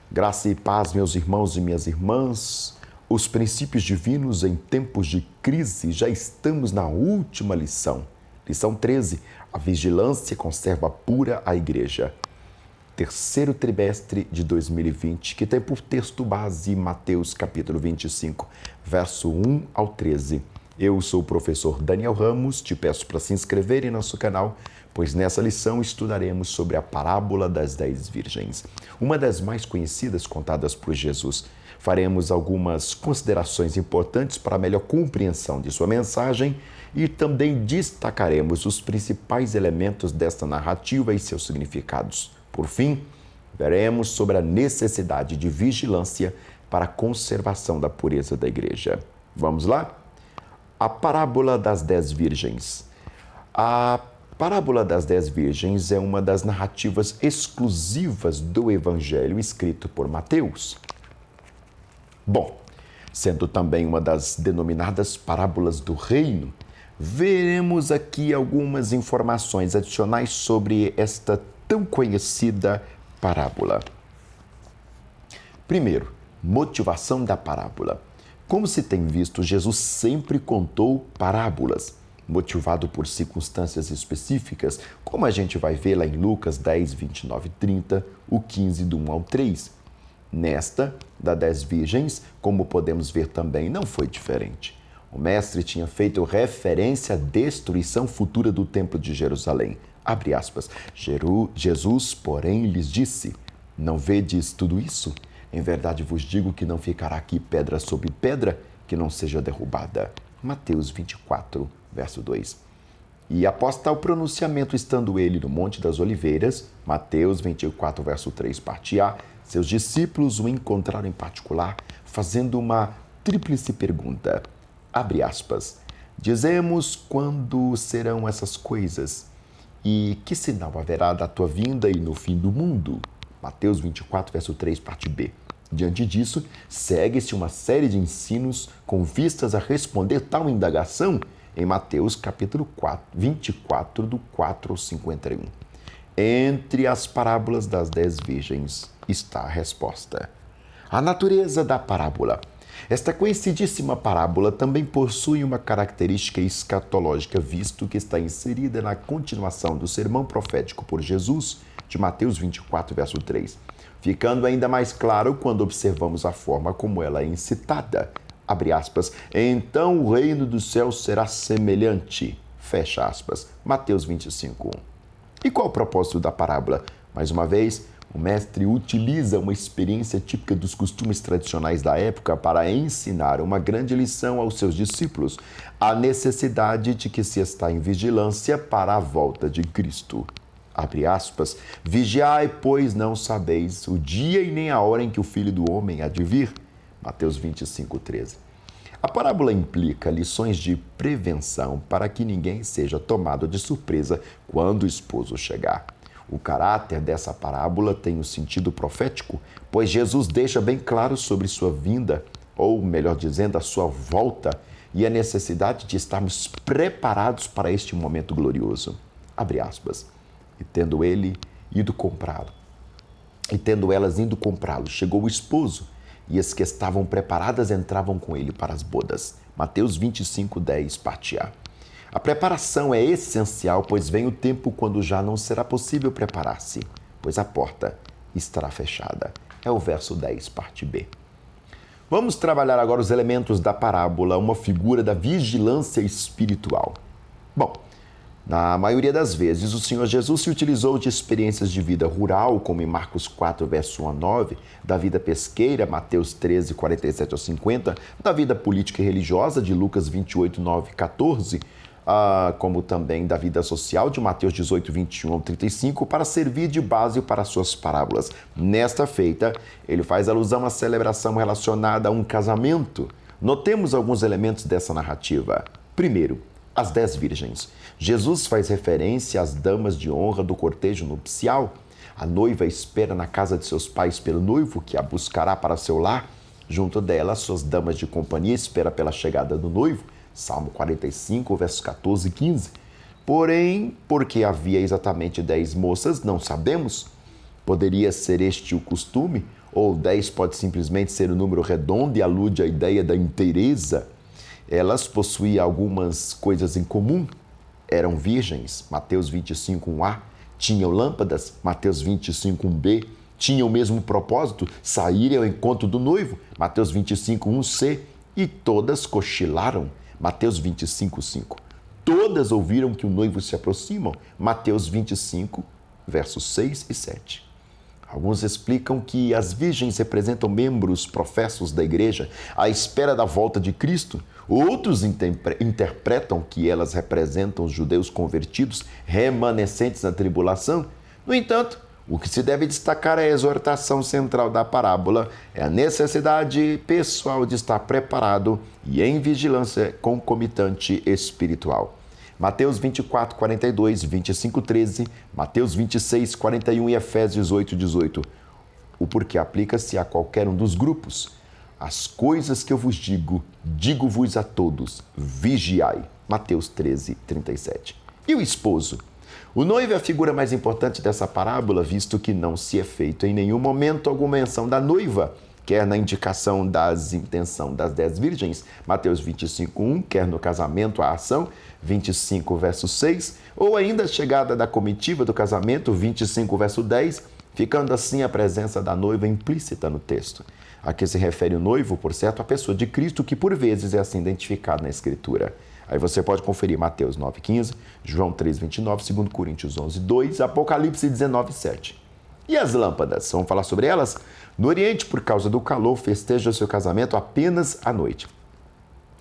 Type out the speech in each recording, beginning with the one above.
Graça e paz, meus irmãos e minhas irmãs. Os princípios divinos em tempos de crise. Já estamos na última lição. Lição 13. A vigilância conserva pura a igreja. Terceiro trimestre de 2020, que tem por texto base Mateus capítulo 25, verso 1 ao 13. Eu sou o professor Daniel Ramos, te peço para se inscrever em nosso canal, pois nessa lição estudaremos sobre a parábola das 10 virgens, uma das mais conhecidas contadas por Jesus. Faremos algumas considerações importantes para a melhor compreensão de sua mensagem e também destacaremos os principais elementos desta narrativa e seus significados. Por fim, veremos sobre a necessidade de vigilância para a conservação da pureza da igreja. Vamos lá? A parábola das 10 virgens. A parábola das 10 virgens é uma das narrativas exclusivas do Evangelho escrito por Mateus. Bom, sendo também uma das denominadas parábolas do reino, veremos aqui algumas informações adicionais sobre esta tão conhecida parábola. Primeiro, motivação da parábola. Como se tem visto, Jesus sempre contou parábolas, motivado por circunstâncias específicas, como a gente vai ver lá em Lucas 10, 29 e 30, o 15 do 1 ao 3. Nesta, da 10 virgens, como podemos ver também, não foi diferente. O mestre tinha feito referência à destruição futura do templo de Jerusalém. Abre aspas. Jesus, porém, lhes disse: não vedes tudo isso? Em verdade vos digo que não ficará aqui pedra sobre pedra que não seja derrubada. Mateus 24, verso 2. E após tal pronunciamento, estando ele no Monte das Oliveiras, Mateus 24, verso 3, parte A, seus discípulos o encontraram em particular, fazendo uma tríplice pergunta. Abre aspas. Dizemos quando serão essas coisas? E que sinal haverá da tua vinda e no fim do mundo? Mateus 24, verso 3, parte B. Diante disso, segue-se uma série de ensinos com vistas a responder tal indagação em Mateus capítulo 24, do 4 ao 51. Entre as parábolas das 10 virgens está a resposta. A natureza da parábola. Esta conhecidíssima parábola também possui uma característica escatológica, visto que está inserida na continuação do sermão profético por Jesus, de Mateus 24, verso 3, ficando ainda mais claro quando observamos a forma como ela é incitada. Abre aspas. Então o reino dos céus será semelhante. Fecha aspas. Mateus 25, 1. E qual o propósito da parábola? Mais uma vez, o mestre utiliza uma experiência típica dos costumes tradicionais da época para ensinar uma grande lição aos seus discípulos, a necessidade de que se está em vigilância para a volta de Cristo. Abre aspas. Vigiai, pois não sabeis o dia e nem a hora em que o Filho do Homem há de vir. Mateus 25, 13. A parábola implica lições de prevenção para que ninguém seja tomado de surpresa quando o esposo chegar. O caráter dessa parábola tem um sentido profético, pois Jesus deixa bem claro sobre sua vinda, ou melhor dizendo, a sua volta, e a necessidade de estarmos preparados para este momento glorioso. Abre aspas. E tendo elas ido comprá-lo, chegou o esposo, e as que estavam preparadas entravam com ele para as bodas. Mateus 25, 10, parte A. A preparação é essencial, pois vem o tempo quando já não será possível preparar-se, pois a porta estará fechada. É o verso 10, parte B. Vamos trabalhar agora os elementos da parábola, uma figura da vigilância espiritual. Bom, na maioria das vezes, o Senhor Jesus se utilizou de experiências de vida rural, como em Marcos 4, verso 1 a 9, da vida pesqueira, Mateus 13, 47 a 50, da vida política e religiosa, de Lucas 28, 9 e 14, como também da vida social, de Mateus 18, 21 ao 35, para servir de base para suas parábolas. Nesta feita, ele faz alusão à celebração relacionada a um casamento. Notemos alguns elementos dessa narrativa. Primeiro, as 10 virgens. Jesus faz referência às damas de honra do cortejo nupcial. A noiva espera na casa de seus pais pelo noivo, que a buscará para seu lar. Junto dela, suas damas de companhia esperam pela chegada do noivo. Salmo 45, versos 14 e 15. Porém, porque havia exatamente 10 moças, não sabemos. Poderia ser este o costume? Ou 10 pode simplesmente ser um número redondo e alude à ideia da inteireza? Elas possuíam algumas coisas em comum. Eram virgens, Mateus 25:1a. Tinham lâmpadas, Mateus 25:1b. Tinham o mesmo propósito, saírem ao encontro do noivo, Mateus 25:1c. E todas cochilaram, Mateus 25:5. Todas ouviram que o noivo se aproxima, Mateus 25, versos 6 e 7. Alguns explicam que as virgens representam membros professos da igreja à espera da volta de Cristo. Outros interpretam que elas representam os judeus convertidos remanescentes na tribulação. No entanto, o que se deve destacar é a exortação central da parábola, é a necessidade pessoal de estar preparado e em vigilância concomitante espiritual. Mateus 24:42, 25:13, Mateus 26:41 e Efésios 8:18. O porquê aplica-se a qualquer um dos grupos. As coisas que eu vos digo, digo-vos a todos, vigiai. Mateus 13:37. E o esposo? O noivo é a figura mais importante dessa parábola, visto que não se é feito em nenhum momento alguma menção da noiva, quer na indicação das intenção das 10 virgens, Mateus 25:1, quer no casamento, a ação, 25, verso 6, ou ainda a chegada da comitiva do casamento, 25, verso 10, ficando assim a presença da noiva implícita no texto. A que se refere o noivo, por certo, a pessoa de Cristo, que por vezes é assim identificado na Escritura. Aí você pode conferir Mateus 9:15, João 3:29, 2 Coríntios 11:2, Apocalipse 19:7. E as lâmpadas? Vamos falar sobre elas? No Oriente, por causa do calor, festeja seu casamento apenas à noite.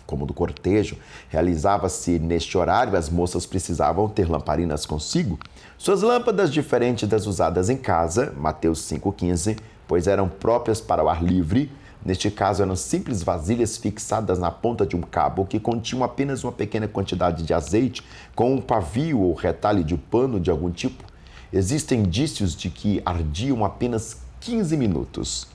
Como do cortejo realizava-se neste horário, as moças precisavam ter lamparinas consigo. Suas lâmpadas, diferentes das usadas em casa, Mateus 5:15, pois eram próprias para o ar livre. Neste caso, eram simples vasilhas fixadas na ponta de um cabo que continham apenas uma pequena quantidade de azeite com um pavio ou retalho de pano de algum tipo. Existem indícios de que ardiam apenas 15 minutos.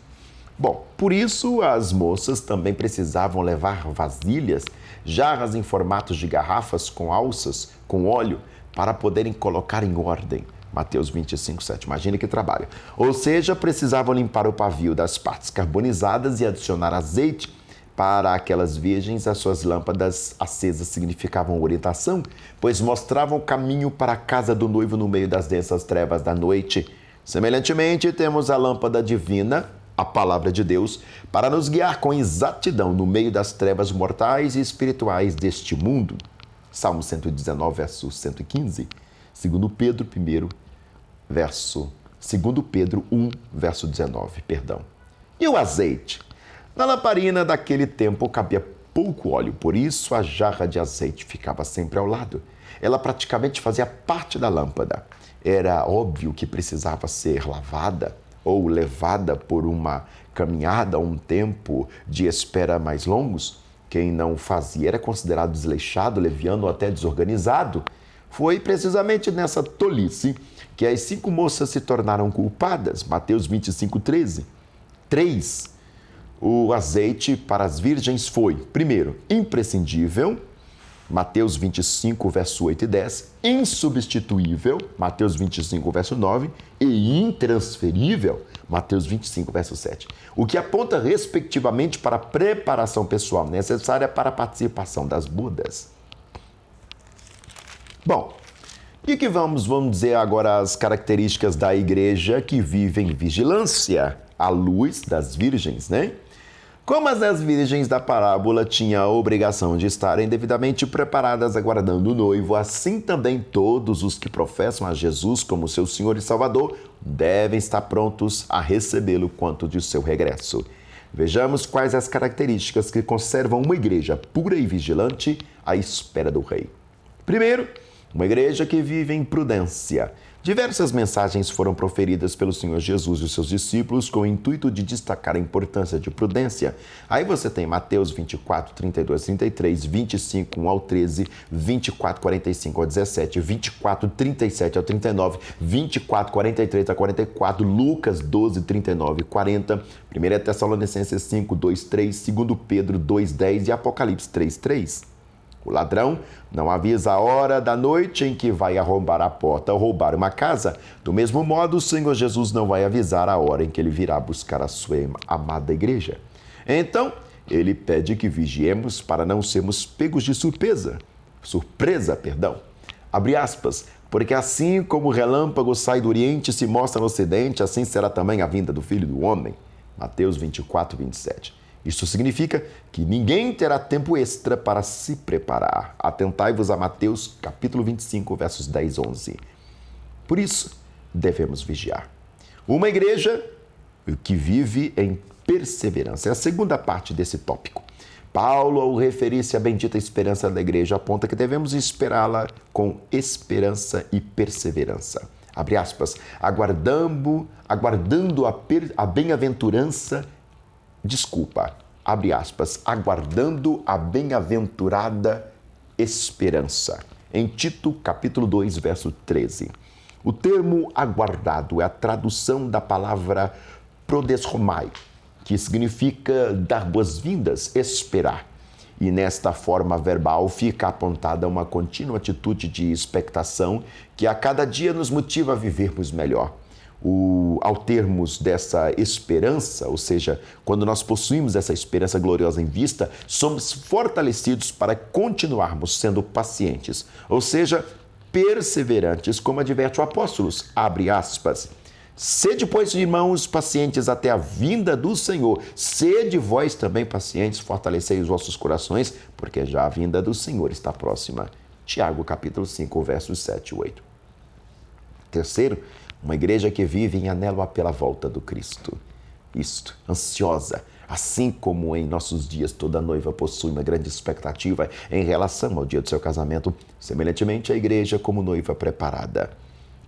Bom, por isso as moças também precisavam levar vasilhas, jarras em formatos de garrafas com alças, com óleo, para poderem colocar em ordem. Mateus 25:7. Imagine que trabalho. Ou seja, precisavam limpar o pavio das partes carbonizadas e adicionar azeite. Para aquelas virgens, as suas lâmpadas acesas significavam orientação, pois mostravam o caminho para a casa do noivo no meio das densas trevas da noite. Semelhantemente, temos a lâmpada divina, a palavra de Deus, para nos guiar com exatidão no meio das trevas mortais e espirituais deste mundo. Salmo 119, verso 115. 2 Pedro 1, verso 19, perdão. E o azeite? Na lamparina daquele tempo cabia pouco óleo, por isso a jarra de azeite ficava sempre ao lado. Ela praticamente fazia parte da lâmpada. Era óbvio que precisava ser lavada ou levada por uma caminhada ou um tempo de espera mais longos. Quem não fazia era considerado desleixado, leviano ou até desorganizado. Foi precisamente nessa tolice que as 5 moças se tornaram culpadas. Mateus 25:13. 3. O azeite para as virgens foi, primeiro, imprescindível, Mateus 25, verso 8 e 10, insubstituível, Mateus 25, verso 9, e intransferível, Mateus 25, verso 7, o que aponta respectivamente para a preparação pessoal necessária para a participação das bodas. Bom, o que vamos dizer agora as características da igreja que vive em vigilância à luz das virgens, né? Como as 10 virgens da parábola tinham a obrigação de estarem devidamente preparadas aguardando o noivo, assim também todos os que professam a Jesus como seu Senhor e Salvador devem estar prontos a recebê-lo quanto de seu regresso. Vejamos quais as características que conservam uma igreja pura e vigilante à espera do Rei. Primeiro, uma igreja que vive em prudência. Diversas mensagens foram proferidas pelo Senhor Jesus e os seus discípulos com o intuito de destacar a importância de prudência. Aí você tem Mateus 24, 32, 33, 25, 1 ao 13, 24, 45 ao 17, 24, 37 ao 39, 24, 43 a 44, Lucas 12, 39 e 40, 1 Tessalonicenses 5, 2, 3, 2 Pedro 2, 10 e Apocalipse 3, 3. O ladrão não avisa a hora da noite em que vai arrombar a porta ou roubar uma casa. Do mesmo modo, o Senhor Jesus não vai avisar a hora em que ele virá buscar a sua amada igreja. Então, ele pede que vigiemos para não sermos pegos de surpresa. Abre aspas, porque assim como o relâmpago sai do Oriente e se mostra no Ocidente, assim será também a vinda do Filho do Homem. Mateus 24, 27. Isso significa que ninguém terá tempo extra para se preparar. Atentai-vos a Mateus capítulo 25, versos 10 e 11. Por isso, devemos vigiar. Uma igreja que vive em perseverança. É a segunda parte desse tópico. Paulo, ao referir-se à bendita esperança da igreja, aponta que devemos esperá-la com esperança e perseverança. Abre aspas, aguardando a bem-aventurança, aguardando a bem-aventurada esperança. Em Tito, capítulo 2, verso 13. O termo aguardado é a tradução da palavra prodesromai, que significa dar boas-vindas, esperar. E nesta forma verbal fica apontada uma contínua atitude de expectação que a cada dia nos motiva a vivermos melhor. Ao termos dessa esperança, ou seja, quando nós possuímos essa esperança gloriosa em vista, somos fortalecidos para continuarmos sendo pacientes, ou seja, perseverantes, como adverte o apóstolo, abre aspas. Sede, pois, irmãos, pacientes até a vinda do Senhor. Sede vós também pacientes, fortalecei os vossos corações, porque já a vinda do Senhor está próxima. Tiago, capítulo 5, versos 7 e 8. Terceiro, uma igreja que vive em anelo pela volta do Cristo. Isto, ansiosa, assim como em nossos dias toda noiva possui uma grande expectativa em relação ao dia do seu casamento, semelhantemente a igreja como noiva preparada.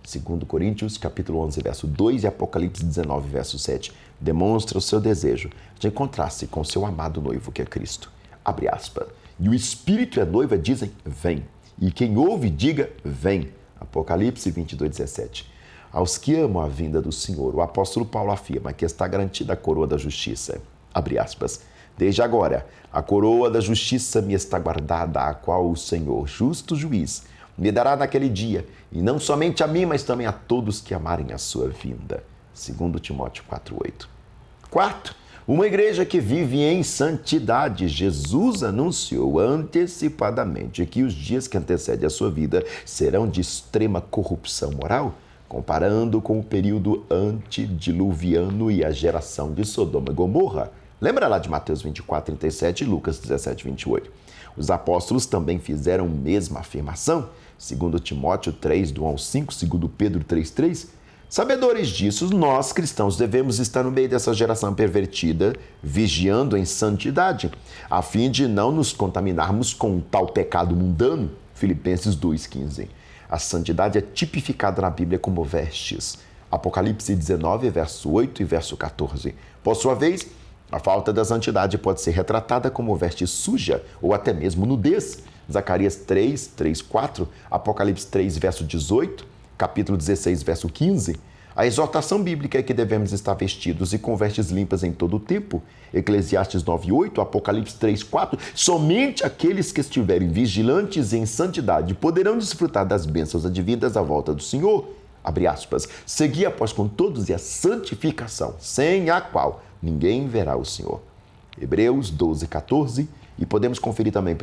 2 Coríntios, capítulo 11, verso 2 e Apocalipse 19, verso 7, demonstra o seu desejo de encontrar-se com seu amado noivo que é Cristo. Abre aspas. E o Espírito e a noiva dizem, vem. E quem ouve, diga, vem. Apocalipse 22, 17. Aos que amam a vinda do Senhor, o apóstolo Paulo afirma que está garantida a coroa da justiça. Abre aspas. Desde agora, a coroa da justiça me está guardada, a qual o Senhor, justo juiz, me dará naquele dia, e não somente a mim, mas também a todos que amarem a sua vinda. 2 Timóteo 4:8. Quarto, uma igreja que vive em santidade. Jesus anunciou antecipadamente que os dias que antecedem a sua vida serão de extrema corrupção moral, comparando com o período antediluviano e a geração de Sodoma e Gomorra. Lembra lá de Mateus 24, 37 e Lucas 17, 28. Os apóstolos também fizeram a mesma afirmação. 2 Timóteo 3, do 1 ao 5, 2 Pedro 3, 3. Sabedores disso, nós cristãos devemos estar no meio dessa geração pervertida, vigiando em santidade, a fim de não nos contaminarmos com tal pecado mundano. Filipenses 2,15. A santidade é tipificada na Bíblia como vestes. Apocalipse 19, verso 8 e verso 14. Por sua vez, a falta da santidade pode ser retratada como veste suja ou até mesmo nudez. Zacarias 3, 3, 4, Apocalipse 3, verso 18, capítulo 16, verso 15. A exortação bíblica é que devemos estar vestidos e com vestes limpas em todo o tempo. Eclesiastes 9, 8, Apocalipse 3, 4. Somente aqueles que estiverem vigilantes em santidade poderão desfrutar das bênçãos advindas à volta do Senhor. Abre aspas. Segui após com todos e a santificação, sem a qual ninguém verá o Senhor. Hebreus 12, 14. E podemos conferir também 1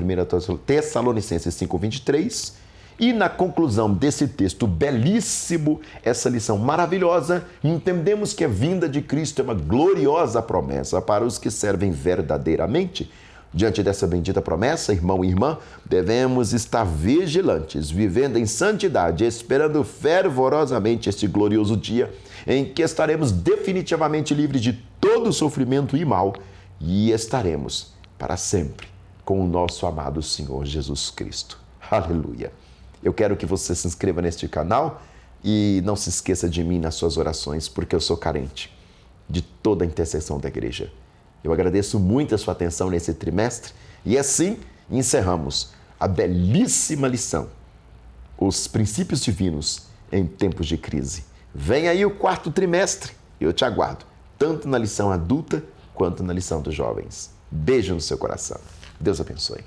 Tessalonicenses 5, 23. E na conclusão desse texto belíssimo, essa lição maravilhosa, entendemos que a vinda de Cristo é uma gloriosa promessa para os que servem verdadeiramente. Diante dessa bendita promessa, irmão e irmã, devemos estar vigilantes, vivendo em santidade, esperando fervorosamente este glorioso dia em que estaremos definitivamente livres de todo sofrimento e mal e estaremos para sempre com o nosso amado Senhor Jesus Cristo. Aleluia! Eu quero que você se inscreva neste canal e não se esqueça de mim nas suas orações, porque eu sou carente de toda a intercessão da igreja. Eu agradeço muito a sua atenção nesse trimestre e assim encerramos a belíssima lição, os princípios divinos em tempos de crise. Vem aí o 4º trimestre, eu te aguardo, tanto na lição adulta quanto na lição dos jovens. Beijo no seu coração. Deus abençoe.